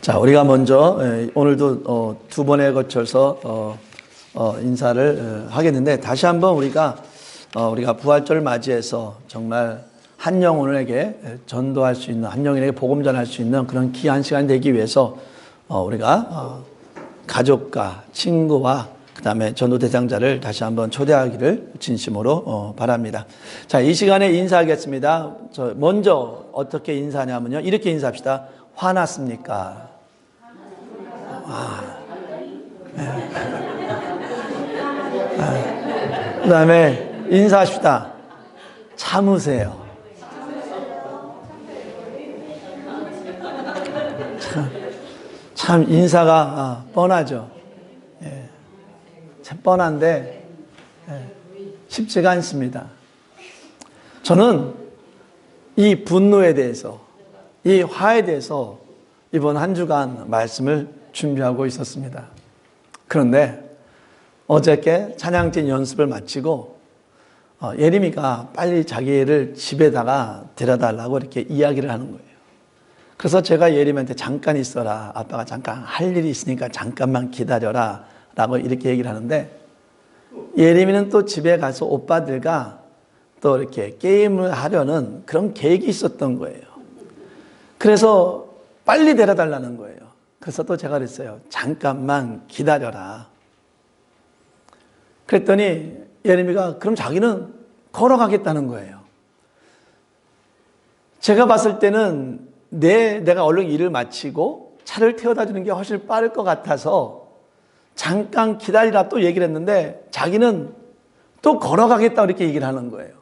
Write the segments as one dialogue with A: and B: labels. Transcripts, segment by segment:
A: 자, 우리가 먼저 오늘도 두 번에 거쳐서 인사를 하겠는데, 다시 한번 우리가 부활절을 맞이해서 정말 한 영혼에게 전도할 수 있는, 한 영혼에게 복음 전할 수 있는 그런 귀한 시간이 되기 위해서 우리가 가족과 친구와 그 다음에 전도 대상자를 다시 한번 초대하기를 진심으로 바랍니다. 자, 이 시간에 인사하겠습니다. 먼저 어떻게 인사하냐면요, 이렇게 인사합시다. 화났습니까? 그 다음에 인사합시다. 참으세요. 참 인사가 뻔하죠. 참 뻔한데 쉽지가 않습니다. 저는 이 분노에 대해서, 이 화에 대해서 이번 한 주간 말씀을 준비하고 있었습니다. 그런데 어저께 찬양팀 연습을 마치고 예림이가 빨리 자기를 집에다가 데려달라고 이렇게 이야기를 하는 거예요. 그래서 제가 예림이한테 잠깐 있어라, 아빠가 잠깐 할 일이 있으니까 잠깐만 기다려라 라고 이렇게 얘기를 하는데, 예림이는 또 집에 가서 오빠들과 또 이렇게 게임을 하려는 그런 계획이 있었던 거예요. 그래서 빨리 데려달라는 거예요. 그래서 또 제가 그랬어요. 잠깐만 기다려라. 그랬더니 예림이가 그럼 자기는 걸어가겠다는 거예요. 제가 봤을 때는 내가 얼른 일을 마치고 차를 태워다 주는 게 훨씬 빠를 것 같아서 잠깐 기다리라 또 얘기를 했는데, 자기는 또 걸어가겠다 이렇게 얘기를 하는 거예요.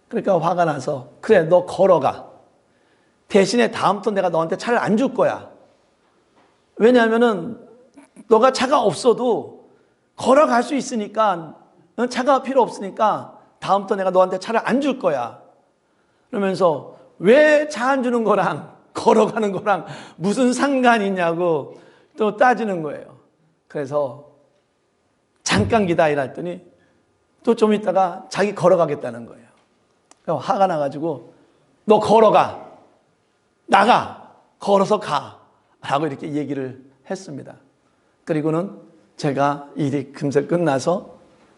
A: 그러니까 화가 나서, 그래 너 걸어가. 대신에 다음부터 내가 너한테 차를 안 줄 거야. 왜냐하면은 너가 차가 없어도 걸어갈 수 있으니까, 넌 차가 필요 없으니까 다음부터 내가 너한테 차를 안 줄 거야. 그러면서 왜 차 안 주는 거랑 걸어가는 거랑 무슨 상관이 있냐고 또 따지는 거예요. 그래서 잠깐 기다리라 했더니 또 좀 있다가 자기 걸어가겠다는 거예요. 화가 나가지고 너 걸어가. 나가. 걸어서 가. 라고 이렇게 얘기를 했습니다. 그리고는 제가 일이 금세 끝나서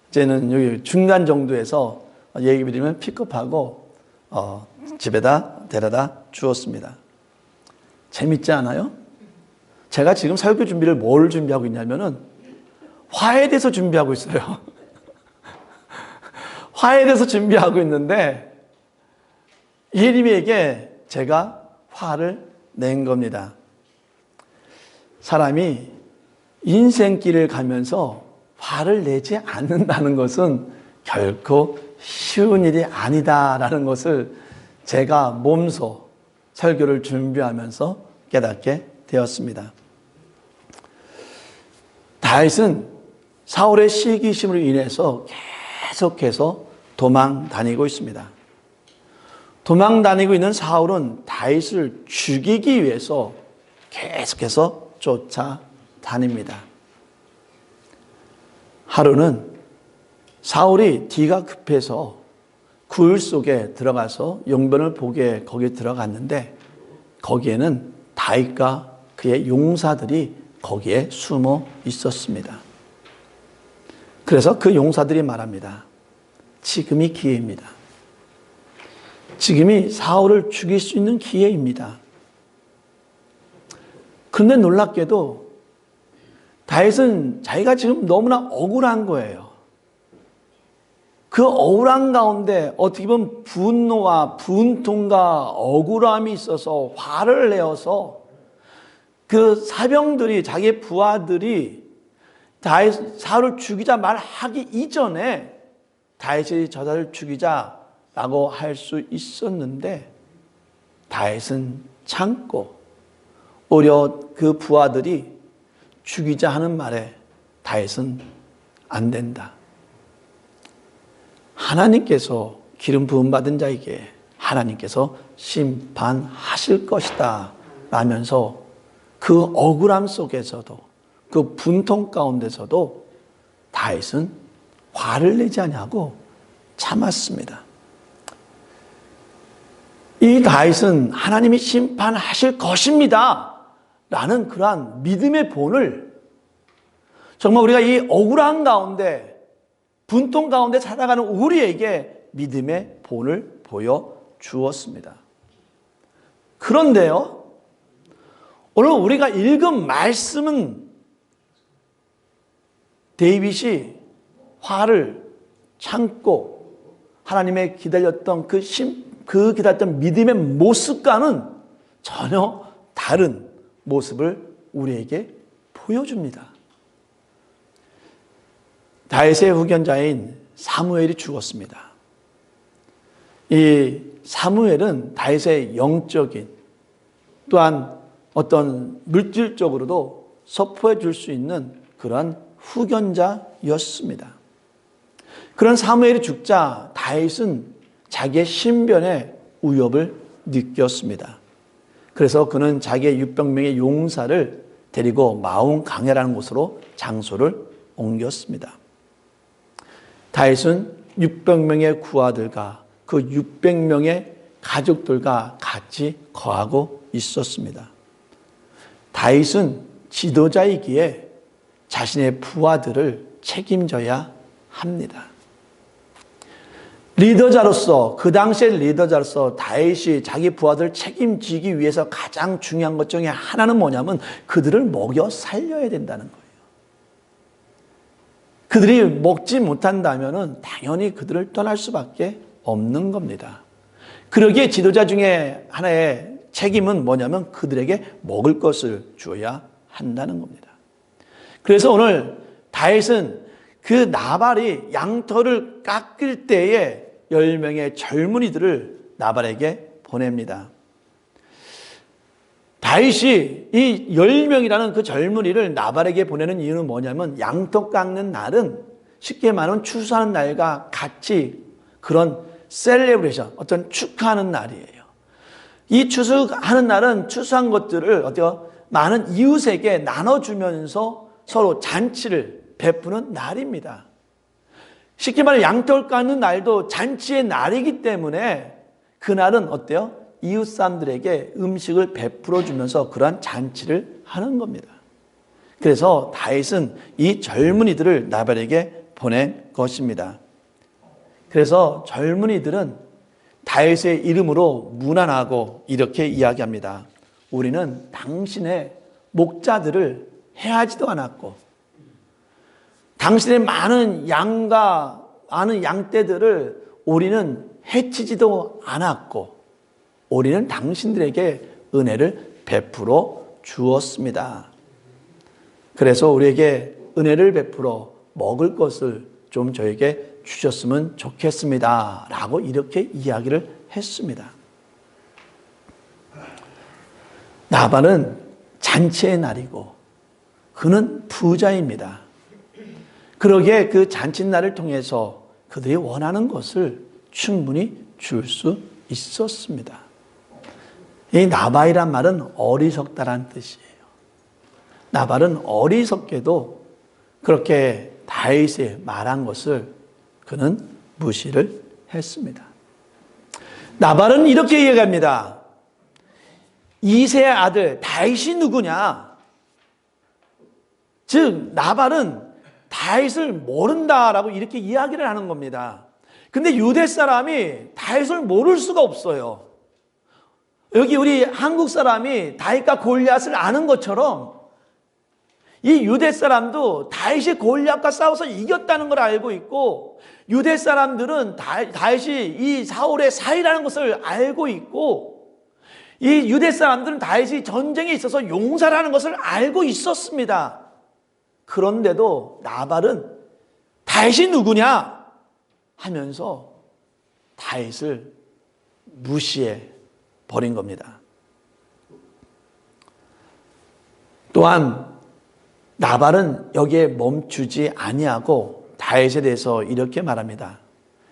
A: 이제는 여기 중간 정도에서 예비비리면 픽업하고 집에다 데려다 주었습니다. 재밌지 않아요? 제가 지금 설교 준비를 뭘 준비하고 있냐면은 화에 대해서 준비하고 있어요. 화에 대해서 준비하고 있는데 예림이에게 제가 화를 낸 겁니다. 사람이 인생길을 가면서 화를 내지 않는다는 것은 결코 쉬운 일이 아니다라는 것을 제가 몸소 설교를 준비하면서 깨닫게 되었습니다. 다윗은 사울의 시기심으로 인해서 계속해서 도망 다니고 있습니다. 도망 다니고 있는 사울은 다윗을 죽이기 위해서 계속해서 쫓아다닙니다. 하루는 사울이 뒤가 급해서 굴 속에 들어가서 용변을 보게 거기에 들어갔는데, 거기에는 다윗과 그의 용사들이 거기에 숨어 있었습니다. 그래서 그 용사들이 말합니다. 지금이 기회입니다. 지금이 사울을 죽일 수 있는 기회입니다. 그런데 놀랍게도 다윗은 자기가 지금 너무나 억울한 거예요. 그 억울한 가운데 어떻게 보면 분노와 분통과 억울함이 있어서 화를 내어서 그 사병들이, 자기의 부하들이 다윗, 사울을 죽이자 말하기 이전에 다윗이 저자를 죽이자라고 할 수 있었는데, 다윗은 참고 오히려 그 부하들이 죽이자 하는 말에 다윗은 안 된다. 하나님께서 기름 부음 받은 자에게 하나님께서 심판하실 것이다 라면서 그 억울함 속에서도, 그 분통 가운데서도 다윗은 화를 내지 아니하고 참았습니다. 이 다윗은 하나님이 심판하실 것입니다 라는 그러한 믿음의 본을 정말 우리가 이 억울한 가운데 분통 가운데 살아가는 우리에게 믿음의 본을 보여주었습니다. 그런데요, 오늘 우리가 읽은 말씀은 데이빗이 화를 참고 하나님의 기다렸던 그 기다렸던 믿음의 모습과는 전혀 다른 모습을 우리에게 보여줍니다. 다윗의 후견자인 사무엘이 죽었습니다. 이 사무엘은 다윗의 영적인 또한 어떤 물질적으로도 선포해 줄 수 있는 그러한 후견자였습니다. 그런 사무엘이 죽자 다윗은 자기의 신변에 위협을 느꼈습니다. 그래서 그는 자기의 600명의 용사를 데리고 마온 강야라는 곳으로 장소를 옮겼습니다. 다윗은 600명의 구하들과 그 600명의 가족들과 같이 거하고 있었습니다. 다윗은 지도자이기에 자신의 부하들을 책임져야 합니다. 리더자로서, 그 당시의 리더자로서 다윗이 자기 부하들을 책임지기 위해서 가장 중요한 것 중에 하나는 뭐냐면 그들을 먹여 살려야 된다는 거예요. 그들이 먹지 못한다면 당연히 그들을 떠날 수밖에 없는 겁니다. 그러기에 지도자 중에 하나의 책임은 뭐냐면 그들에게 먹을 것을 줘야 한다는 겁니다. 그래서 오늘 다윗은 그 나발이 양털을 깎을 때에 10명의 젊은이들을 나발에게 보냅니다. 다윗이 이 10명이라는 그 젊은이를 나발에게 보내는 이유는 뭐냐면 양털 깎는 날은 쉽게 말하면 추수하는 날과 같이 그런 셀레브레이션, 어떤 축하하는 날이에요. 이 추수하는 날은 추수한 것들을 많은 이웃에게 나눠주면서 서로 잔치를 베푸는 날입니다. 쉽게 말해 양털 깎는 날도 잔치의 날이기 때문에 그날은 어때요? 이웃 사람들에게 음식을 베풀어 주면서 그러한 잔치를 하는 겁니다. 그래서 다윗은 이 젊은이들을 나발에게 보낸 것입니다. 그래서 젊은이들은 다윗의 이름으로 문안하고 이렇게 이야기합니다. 우리는 당신의 목자들을 해하지도 않았고 당신의 많은 양과 많은 양떼들을 우리는 해치지도 않았고 우리는 당신들에게 은혜를 베풀어 주었습니다. 그래서 우리에게 은혜를 베풀어 먹을 것을 좀 저에게 주셨으면 좋겠습니다. 라고 이렇게 이야기를 했습니다. 나발은 잔치의 날이고 그는 부자입니다. 그러기에 그 잔칫날을 통해서 그들이 원하는 것을 충분히 줄 수 있었습니다. 이 나발이란 말은 어리석다라는 뜻이에요. 나발은 어리석게도 그렇게 다윗이 말한 것을 그는 무시를 했습니다. 나발은 이렇게 이야기합니다. 이새의 아들 다윗이 누구냐? 즉 나발은 다윗을 모른다라고 이렇게 이야기를 하는 겁니다. 근데 유대 사람이 다윗을 모를 수가 없어요. 여기 우리 한국 사람이 다윗과 골리앗을 아는 것처럼 이 유대 사람도 다윗이 골리앗과 싸워서 이겼다는 걸 알고 있고 유대 사람들은 다윗이 이 사울의 사이라는 것을 알고 있고 이 유대 사람들은 다윗이 전쟁에 있어서 용사라는 것을 알고 있었습니다. 그런데도 나발은 다윗이 누구냐 하면서 다윗을 무시해 버린 겁니다. 또한 나발은 여기에 멈추지 아니하고 다윗에 대해서 이렇게 말합니다.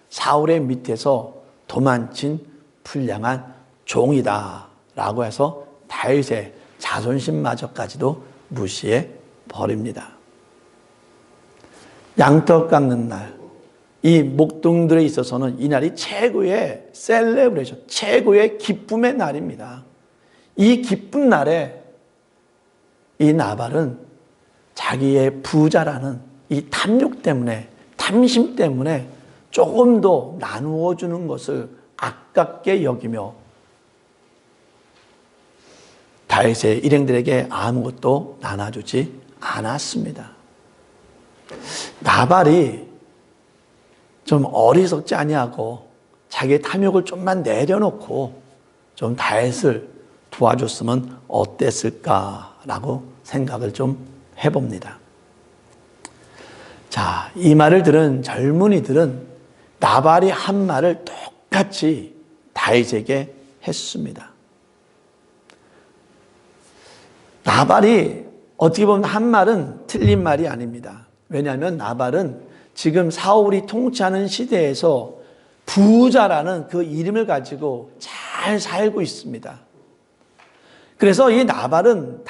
A: 사울의 밑에서 도망친 불량한 종이다 라고 해서 다윗의 자존심마저까지도 무시해 버립니다. 양털 깎는 날, 이 목동들에 있어서는 이 날이 최고의 셀레브레이션, 최고의 기쁨의 날입니다. 이 기쁜 날에 이 나발은 자기의 부자라는 이 탐욕 때문에, 탐심 때문에 조금 더 나누어 주는 것을 아깝게 여기며 다윗의 일행들에게 아무것도 나눠주지 않았습니다. 나발이 좀 어리석지 아니하고 자기의 탐욕을 좀만 내려놓고 좀 다윗을 도와줬으면 어땠을까라고 생각을 좀 해봅니다. 자, 이 말을 들은 젊은이들은 나발이 한 말을 똑같이 다윗에게 했습니다. 나발이 어떻게 보면 한 말은 틀린 말이 아닙니다. 왜냐하면 나발은 지금 사울이 통치하는 시대에서 부자라는 그 이름을 가지고 잘 살고 있습니다. 그래서 이 나발은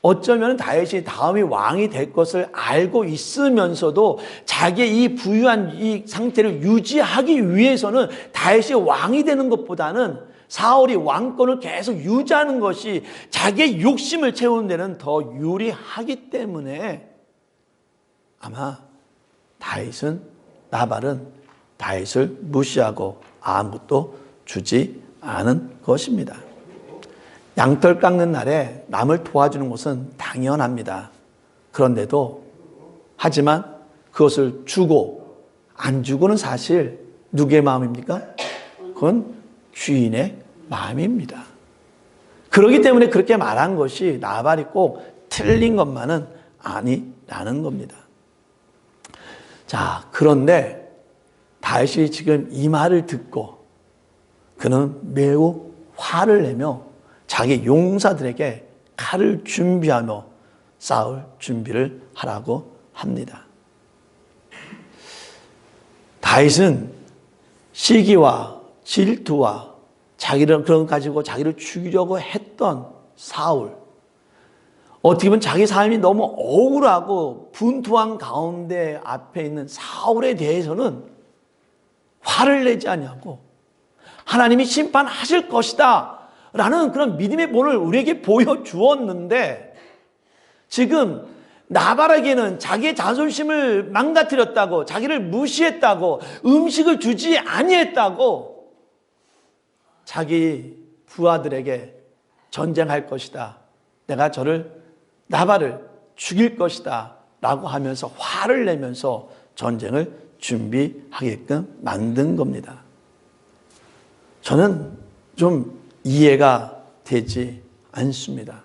A: 어쩌면 다윗이 다음이 왕이 될 것을 알고 있으면서도 자기의 이 부유한 이 상태를 유지하기 위해서는 다윗이 왕이 되는 것보다는 사울이 왕권을 계속 유지하는 것이 자기의 욕심을 채우는 데는 더 유리하기 때문에 아마 나발은 다윗을 무시하고 아무것도 주지 않은 것입니다. 양털 깎는 날에 남을 도와주는 것은 당연합니다. 그런데도 하지만 그것을 주고 안 주고는 사실 누구의 마음입니까? 그건 주인의 마음입니다. 그렇기 때문에 그렇게 말한 것이 나발이 꼭 틀린 것만은 아니라는 겁니다. 자, 그런데 다윗이 지금 이 말을 듣고 그는 매우 화를 내며 자기 용사들에게 칼을 준비하며 싸울 준비를 하라고 합니다. 다윗은 시기와 질투와 그런 것 가지고 자기를 죽이려고 했던 사울, 어떻게 보면 자기 삶이 너무 억울하고 분투한 가운데 앞에 있는 사울에 대해서는 화를 내지 않냐고 하나님이 심판하실 것이다 라는 그런 믿음의 본을 우리에게 보여주었는데 지금 나발에게는 자기의 자존심을 망가뜨렸다고, 자기를 무시했다고, 음식을 주지 아니했다고 자기 부하들에게 전쟁할 것이다, 내가 나발을 죽일 것이다 라고 하면서 화를 내면서 전쟁을 준비하게끔 만든 겁니다. 저는 좀 이해가 되지 않습니다.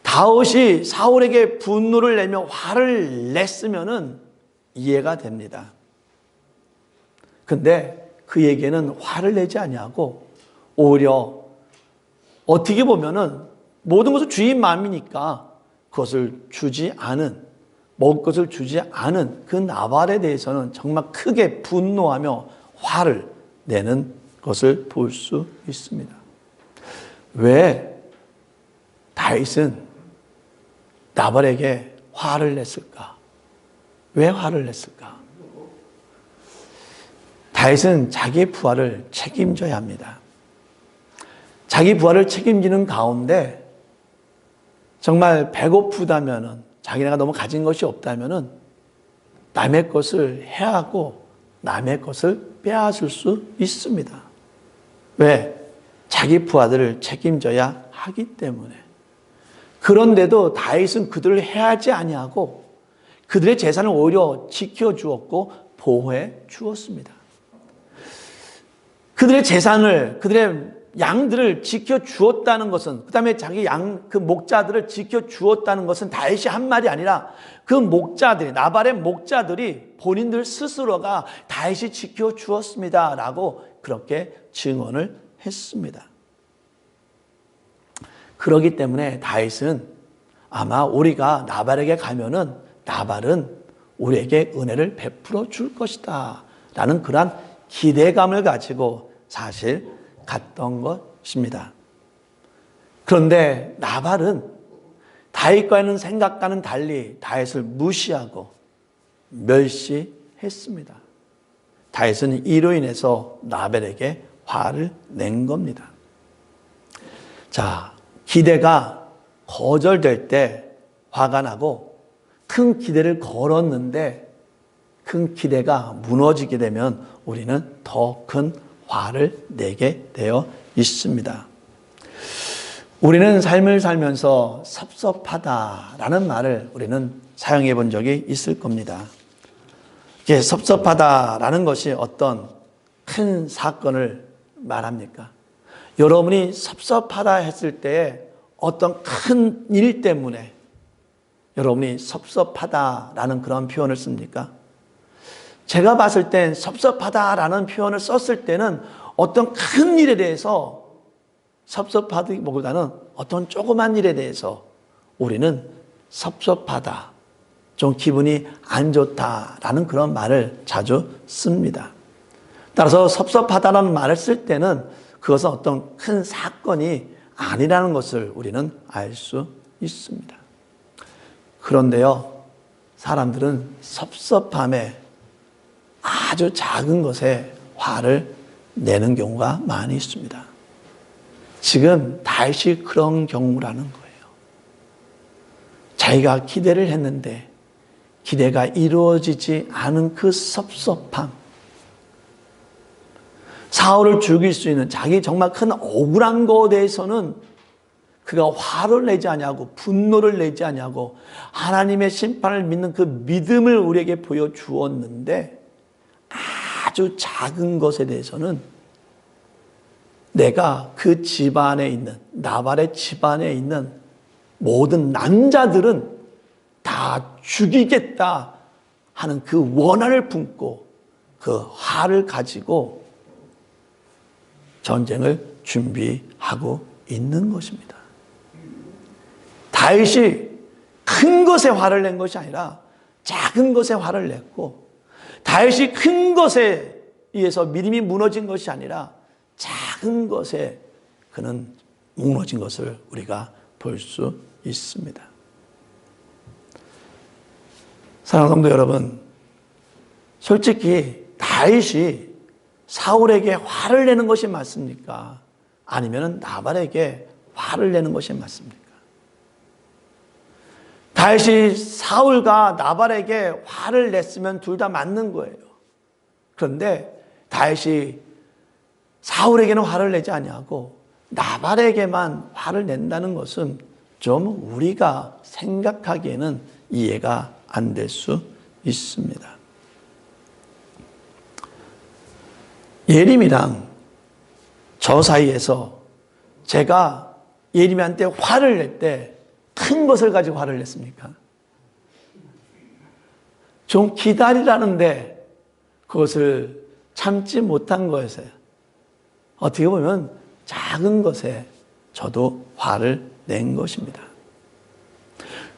A: 다윗이 사울에게 분노를 내며 화를 냈으면은 이해가 됩니다. 근데 그에게는 화를 내지 아니하고 오히려 어떻게 보면은 모든 것을 주인 마음이니까 그것을 먹을 것을 주지 않은 그 나발에 대해서는 정말 크게 분노하며 화를 내는 것을 볼 수 있습니다. 왜 다윗은 나발에게 화를 냈을까? 왜 화를 냈을까? 다윗은 자기의 부하를 책임져야 합니다. 자기 부하를 책임지는 가운데 정말 배고프다면은, 자기네가 너무 가진 것이 없다면은 남의 것을 해하고 남의 것을 빼앗을 수 있습니다. 왜? 자기 부하들을 책임져야 하기 때문에. 그런데도 다윗은 그들을 해하지 아니하고 그들의 재산을 오히려 지켜주었고 보호해 주었습니다. 그들의 재산을, 그들의 양들을 지켜주었다는 것은, 그 다음에 자기 그 목자들을 지켜주었다는 것은 다윗이 한 말이 아니라 그 목자들이, 나발의 목자들이 본인들 스스로가 다윗이 지켜주었습니다 라고 그렇게 증언을 했습니다. 그렇기 때문에 다윗은 아마 우리가 나발에게 가면은 나발은 우리에게 은혜를 베풀어 줄 것이다 라는 그러한 기대감을 가지고 사실 갔던 것입니다. 그런데 나발은 다윗과는 생각과는 달리 다윗을 무시하고 멸시했습니다. 다윗은 이로 인해서 나발에게 화를 낸 겁니다. 자, 기대가 거절될 때 화가 나고 큰 기대를 걸었는데 큰 기대가 무너지게 되면 우리는 더 큰 화를 내게 되어 있습니다. 우리는 삶을 살면서 섭섭하다라는 말을 우리는 사용해 본 적이 있을 겁니다. 이게 섭섭하다라는 것이 어떤 큰 사건을 말합니까? 여러분이 섭섭하다 했을 때에 어떤 큰 일 때문에 여러분이 섭섭하다라는 그런 표현을 씁니까? 제가 봤을 땐 섭섭하다라는 표현을 썼을 때는 어떤 큰 일에 대해서 섭섭하기보다는 어떤 조그만 일에 대해서 우리는 섭섭하다, 좀 기분이 안 좋다라는 그런 말을 자주 씁니다. 따라서 섭섭하다라는 말을 쓸 때는 그것은 어떤 큰 사건이 아니라는 것을 우리는 알 수 있습니다. 그런데요, 사람들은 섭섭함에 아주 작은 것에 화를 내는 경우가 많이 있습니다. 지금 다윗이 그런 경우라는 거예요. 자기가 기대를 했는데 기대가 이루어지지 않은 그 섭섭함, 사울을 죽일 수 있는 자기 정말 큰 억울한 것에 대해서는 그가 화를 내지 않냐고, 분노를 내지 않냐고, 하나님의 심판을 믿는 그 믿음을 우리에게 보여주었는데 아주 작은 것에 대해서는 내가 그 집안에 있는, 나발의 집안에 있는 모든 남자들은 다 죽이겠다 하는 그 원한을 품고 그 화를 가지고 전쟁을 준비하고 있는 것입니다. 다윗이 큰 것에 화를 낸 것이 아니라 작은 것에 화를 냈고, 다윗이 큰 것에 의해서 믿음이 무너진 것이 아니라 작은 것에 그는 무너진 것을 우리가 볼 수 있습니다. 사랑하는 성도 여러분, 솔직히 다윗이 사울에게 화를 내는 것이 맞습니까? 아니면 나발에게 화를 내는 것이 맞습니까? 다윗이 사울과 나발에게 화를 냈으면 둘 다 맞는 거예요. 그런데 다윗이 사울에게는 화를 내지 아니하고 나발에게만 화를 낸다는 것은 좀 우리가 생각하기에는 이해가 안 될 수 있습니다. 예림이랑 저 사이에서 제가 예림이한테 화를 낼 때 큰 것을 가지고 화를 냈습니까? 좀 기다리라는데 그것을 참지 못한 거였어요. 어떻게 보면 작은 것에 저도 화를 낸 것입니다.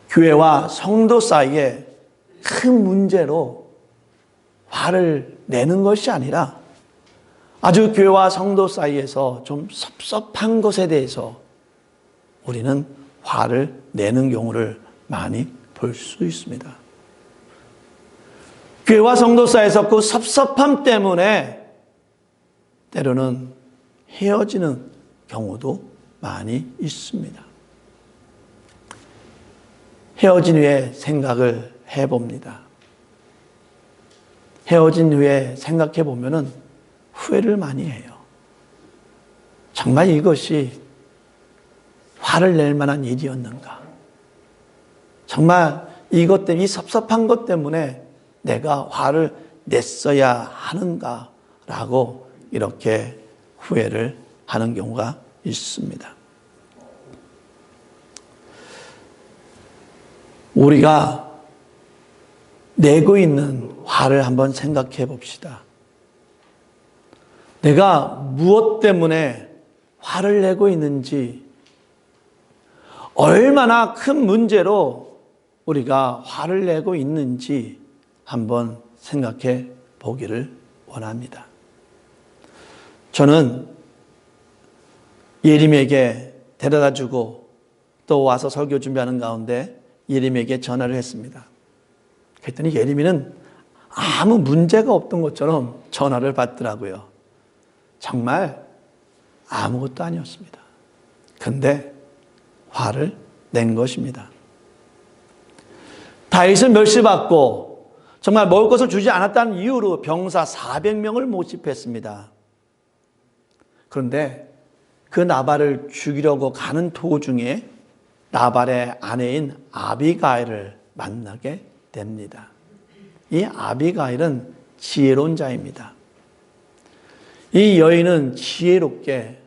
A: 교회와 성도 사이에 큰 문제로 화를 내는 것이 아니라 아주 교회와 성도 사이에서 좀 섭섭한 것에 대해서 우리는 화를 내는 경우를 많이 볼 수 있습니다. 교회와 성도 사이에서 그 섭섭함 때문에 때로는 헤어지는 경우도 많이 있습니다. 헤어진 후에 생각을 해봅니다. 헤어진 후에 생각해 보면은 후회를 많이 해요. 정말 이것이 화를 낼 만한 일이었는가? 정말 이것 때문에, 이 섭섭한 것 때문에 내가 화를 냈어야 하는가라고 이렇게 후회를 하는 경우가 있습니다. 우리가 내고 있는 화를 한번 생각해 봅시다. 내가 무엇 때문에 화를 내고 있는지, 얼마나 큰 문제로 우리가 화를 내고 있는지 한번 생각해 보기를 원합니다. 저는 예림에게 데려다 주고 또 와서 설교 준비하는 가운데 예림에게 전화를 했습니다. 그랬더니 예림이는 아무 문제가 없던 것처럼 전화를 받더라고요. 정말 아무것도 아니었습니다. 근데 화를 낸 것입니다. 다윗은 멸시받고 정말 먹을 것을 주지 않았다는 이유로 병사 400명을 모집했습니다. 그런데 그 나발을 죽이려고 가는 도중에 나발의 아내인 아비가일을 만나게 됩니다. 이 아비가일은 지혜로운 자입니다. 이 여인은 지혜롭게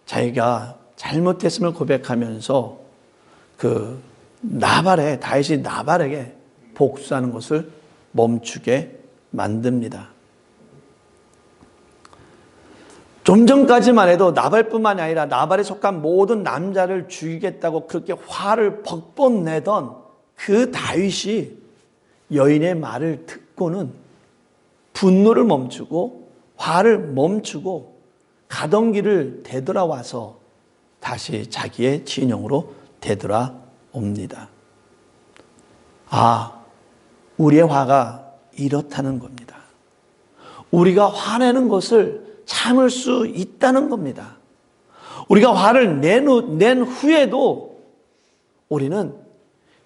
A: 자기가 잘못했음을 고백하면서 다윗이 나발에게 복수하는 것을 멈추게 만듭니다. 좀 전까지만 해도 나발뿐만이 아니라 나발에 속한 모든 남자를 죽이겠다고 그렇게 화를 벅벅 내던 그 다윗이 여인의 말을 듣고는 분노를 멈추고 화를 멈추고 가던 길을 되돌아와서 다시 자기의 진영으로 되돌아옵니다. 우리의 화가 이렇다는 겁니다. 우리가 화내는 것을 참을 수 있다는 겁니다. 우리가 화를 낸 후에도 우리는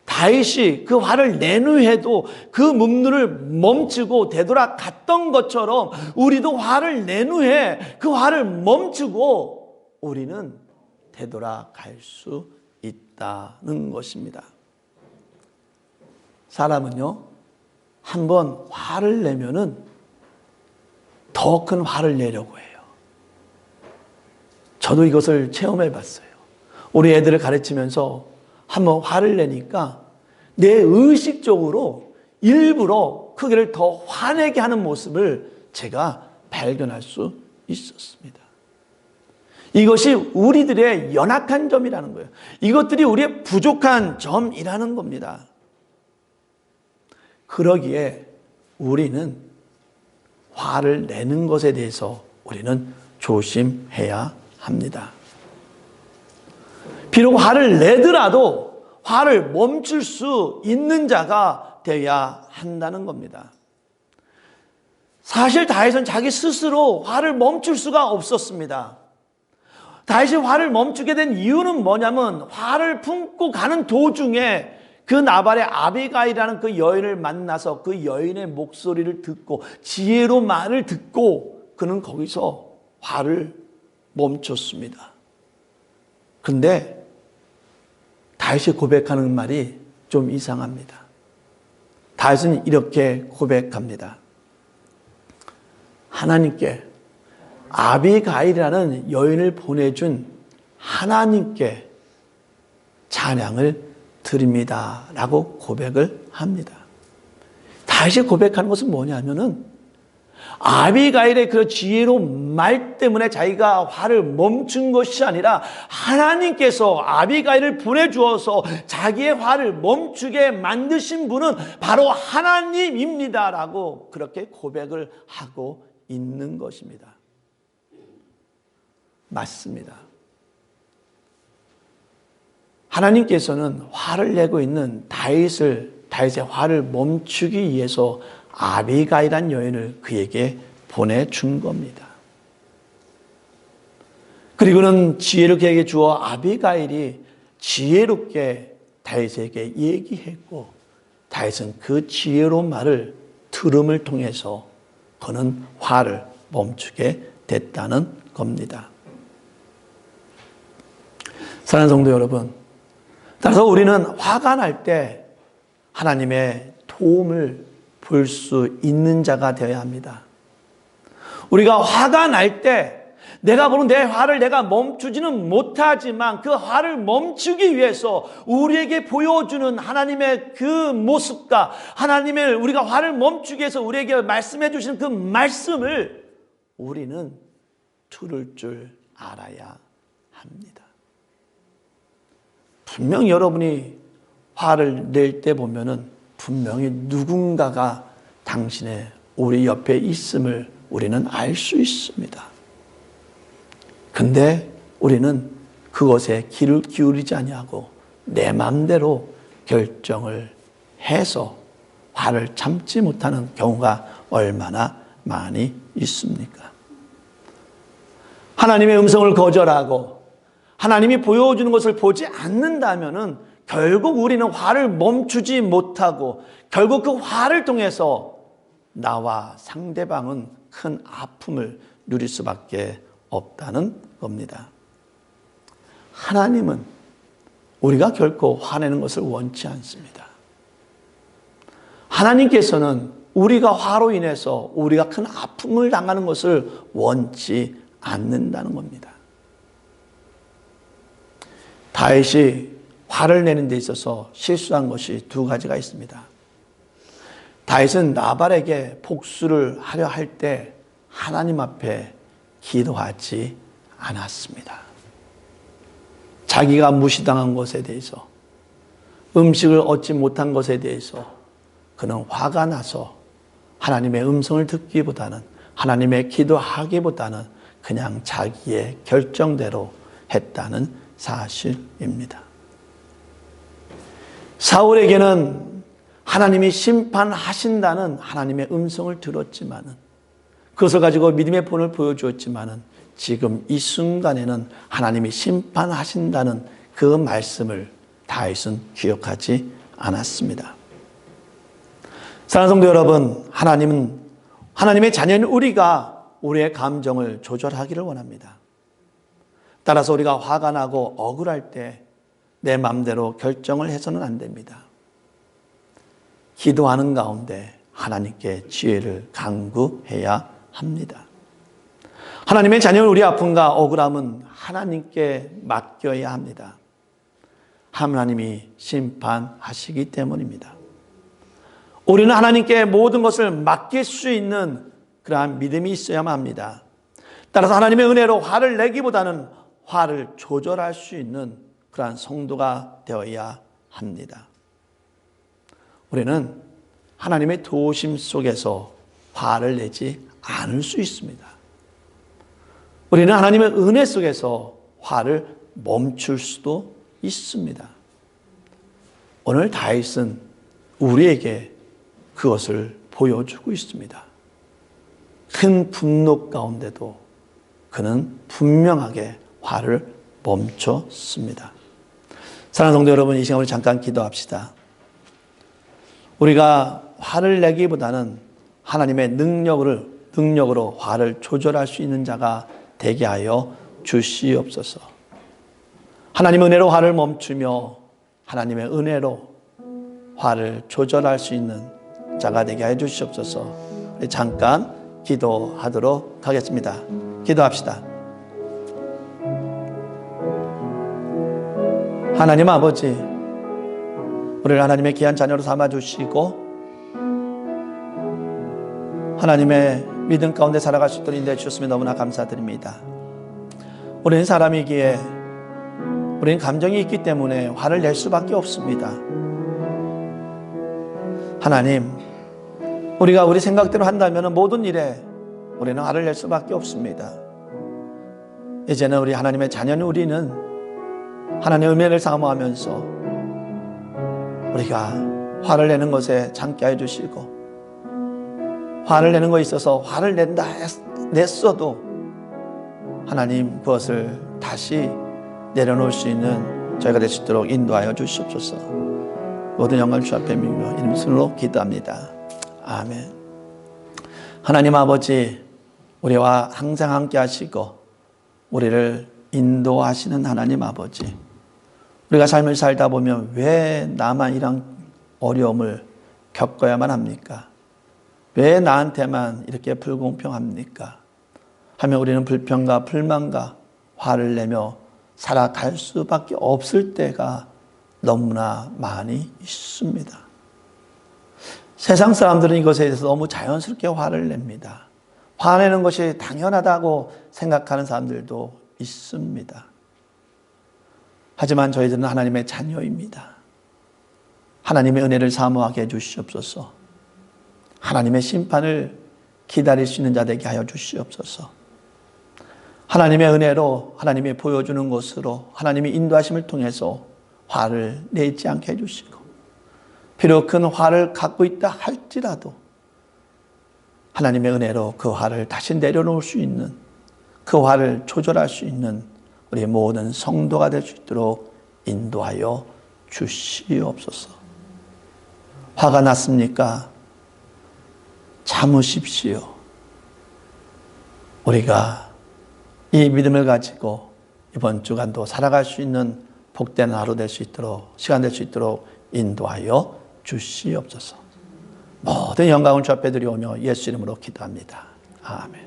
A: 다윗이 그 화를 낸 후에도 그 문물을 멈추고 되돌아갔던 것처럼 우리도 화를 낸 후에 그 화를 멈추고 우리는 되돌아갈 수 있다는 것입니다. 사람은요, 한번 화를 내면은 더 큰 화를 내려고 해요. 저도 이것을 체험해 봤어요. 우리 애들을 가르치면서 한번 화를 내니까 내 의식적으로 일부러 크기를 더 화내게 하는 모습을 제가 발견할 수 있었습니다. 이것이 우리들의 연약한 점이라는 거예요. 이것들이 우리의 부족한 점이라는 겁니다. 그러기에 우리는 화를 내는 것에 대해서 우리는 조심해야 합니다. 비록 화를 내더라도 화를 멈출 수 있는 자가 되어야 한다는 겁니다. 사실 다윗은 자기 스스로 화를 멈출 수가 없었습니다. 다윗이 화를 멈추게 된 이유는 뭐냐면 화를 품고 가는 도중에 그 나발의 아비가일이라는 그 여인을 만나서 그 여인의 목소리를 듣고 지혜로운 말을 듣고 그는 거기서 화를 멈췄습니다. 그런데 다윗이 고백하는 말이 좀 이상합니다. 다윗은 이렇게 고백합니다. 하나님께, 아비가일이라는 여인을 보내준 하나님께 찬양을 드립니다 라고 고백을 합니다. 다윗이 고백하는 것은 뭐냐면은 아비가일의 그 지혜로운 말 때문에 자기가 화를 멈춘 것이 아니라 하나님께서 아비가일을 보내주어서 자기의 화를 멈추게 만드신 분은 바로 하나님입니다 라고 그렇게 고백을 하고 있는 것입니다. 맞습니다. 하나님께서는 화를 내고 있는 다윗의 화를 멈추기 위해서 아비가일이라는 여인을 그에게 보내준 겁니다. 그리고는 지혜를 그에게 주어 아비가일이 지혜롭게 다윗에게 얘기했고 다윗은 그 지혜로운 말을 들음을 통해서 그는 화를 멈추게 됐다는 겁니다. 사랑하는 성도 여러분, 따라서 우리는 화가 날 때 하나님의 도움을 볼 수 있는 자가 되어야 합니다. 우리가 화가 날 때 내가 보는 내 화를 내가 멈추지는 못하지만 그 화를 멈추기 위해서 우리에게 보여주는 하나님의 그 모습과 하나님의 우리가 화를 멈추기 위해서 우리에게 말씀해 주시는 그 말씀을 우리는 들을 줄 알아야 합니다. 분명 여러분이 화를 낼 때 보면은 분명히 누군가가 당신의 우리 옆에 있음을 우리는 알 수 있습니다. 근데 우리는 그것에 귀를 기울이지 아니하고 내 마음대로 결정을 해서 화를 참지 못하는 경우가 얼마나 많이 있습니까? 하나님의 음성을 거절하고 하나님이 보여주는 것을 보지 않는다면은 결국 우리는 화를 멈추지 못하고 결국 그 화를 통해서 나와 상대방은 큰 아픔을 누릴 수밖에 없다는 겁니다. 하나님은 우리가 결코 화내는 것을 원치 않습니다. 하나님께서는 우리가 화로 인해서 우리가 큰 아픔을 당하는 것을 원치 않는다는 겁니다. 다윗이 화를 내는 데 있어서 실수한 것이 두 가지가 있습니다. 다윗은 나발에게 복수를 하려 할 때 하나님 앞에 기도하지 않았습니다. 자기가 무시당한 것에 대해서, 음식을 얻지 못한 것에 대해서 그는 화가 나서 하나님의 음성을 듣기보다는, 하나님의 기도하기보다는 그냥 자기의 결정대로 했다는 사실입니다. 사울에게는 하나님이 심판하신다는 하나님의 음성을 들었지만은, 그것을 가지고 믿음의 본을 보여주었지만은, 지금 이 순간에는 하나님이 심판하신다는 그 말씀을 다윗은 기억하지 않았습니다. 사랑하는 성도 여러분, 하나님의 자녀인 우리가 우리의 감정을 조절하기를 원합니다. 따라서 우리가 화가 나고 억울할 때 내 마음대로 결정을 해서는 안 됩니다. 기도하는 가운데 하나님께 지혜를 간구해야 합니다. 하나님의 자녀는 우리 아픔과 억울함은 하나님께 맡겨야 합니다. 하나님이 심판하시기 때문입니다. 우리는 하나님께 모든 것을 맡길 수 있는 그러한 믿음이 있어야만 합니다. 따라서 하나님의 은혜로 화를 내기보다는 화를 조절할 수 있는 그러한 성도가 되어야 합니다. 우리는 하나님의 도우심 속에서 화를 내지 않을 수 있습니다. 우리는 하나님의 은혜 속에서 화를 멈출 수도 있습니다. 오늘 다윗은 우리에게 그것을 보여주고 있습니다. 큰 분노 가운데도 그는 분명하게 화를 멈췄습니다. 사랑하는 성도 여러분, 이 시간 우리 잠깐 기도합시다. 우리가 화를 내기보다는 하나님의 능력으로 화를 조절할 수 있는 자가 되게 하여 주시옵소서. 하나님의 은혜로 화를 멈추며 하나님의 은혜로 화를 조절할 수 있는 자가 되게 하여 주시옵소서. 우리 잠깐 기도하도록 하겠습니다. 기도합시다. 하나님 아버지, 우리를 하나님의 귀한 자녀로 삼아주시고 하나님의 믿음 가운데 살아갈 수 있도록 인도해 주셨으면 너무나 감사드립니다. 우리는 사람이기에 우리는 감정이 있기 때문에 화를 낼 수밖에 없습니다. 하나님, 우리가 우리 생각대로 한다면 모든 일에 우리는 화를 낼 수밖에 없습니다. 이제는 우리 하나님의 자녀인 우리는 하나님의 은혜를 사모하면서 우리가 화를 내는 것에 참게 해주시고, 화를 내는 것에 있어서 화를 냈어도 하나님 그것을 다시 내려놓을 수 있는 저희가 될 수 있도록 인도하여 주시옵소서. 모든 영광을 주 앞에 믿으며 이름 순으로 기도합니다. 아멘. 하나님 아버지, 우리와 항상 함께 하시고 우리를 인도하시는 하나님 아버지, 우리가 삶을 살다 보면 왜 나만 이런 어려움을 겪어야만 합니까? 왜 나한테만 이렇게 불공평합니까? 하며 우리는 불평과 불만과 화를 내며 살아갈 수밖에 없을 때가 너무나 많이 있습니다. 세상 사람들은 이것에 대해서 너무 자연스럽게 화를 냅니다. 화내는 것이 당연하다고 생각하는 사람들도 있습니다. 하지만 저희들은 하나님의 자녀입니다. 하나님의 은혜를 사모하게 해주시옵소서. 하나님의 심판을 기다릴 수 있는 자 되게 하여 주시옵소서. 하나님의 은혜로, 하나님이 보여주는 것으로, 하나님의 인도하심을 통해서 화를 내지 않게 해주시고, 비록 큰 화를 갖고 있다 할지라도 하나님의 은혜로 그 화를 다시 내려놓을 수 있는, 그 화를 조절할 수 있는 우리 모든 성도가 될 수 있도록 인도하여 주시옵소서. 화가 났습니까? 참으십시오. 우리가 이 믿음을 가지고 이번 주간도 살아갈 수 있는 복된 하루 될 수 있도록, 시간 될 수 있도록 인도하여 주시옵소서. 모든 영광을 주 앞에 드리오며 예수 이름으로 기도합니다. 아멘.